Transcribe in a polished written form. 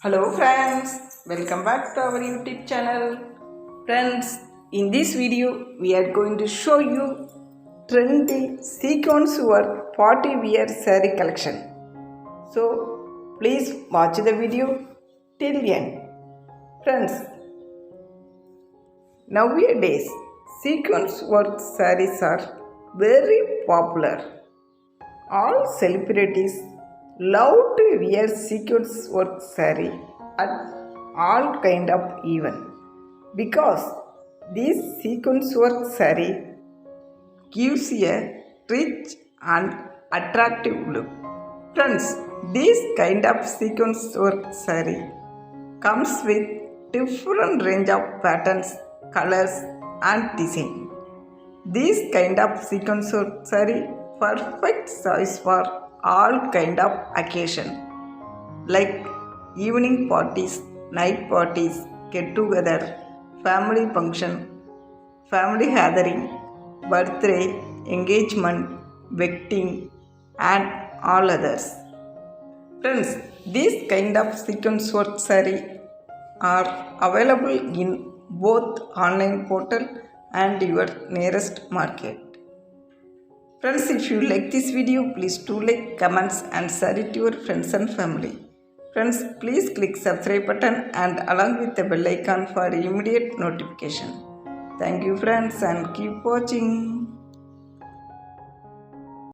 Hello friends, welcome back to our YouTube channel. Friends, in this video we are going to show you trendy sequence work party wear saree collection. So please watch the video till the end. Friends, nowadays sequence work sarees are very popular. All celebrities love to wear sequence work saree at all kind of event because this sequence work saree gives a rich and attractive look. Friends, this kind of sequence work saree comes with different range of patterns, colors and design. This kind of sequence work saree perfect choice for all kind of occasion like evening parties, night parties, get together, family function, family gathering, birthday, engagement, wedding and all others. Friends, these kind of sequence work saree are available in both online portal and your nearest market. Friends, if you like this video, please do like, comments and share it to your friends and family. Friends, please click subscribe button and along with the bell icon for immediate notification. Thank you friends and keep watching.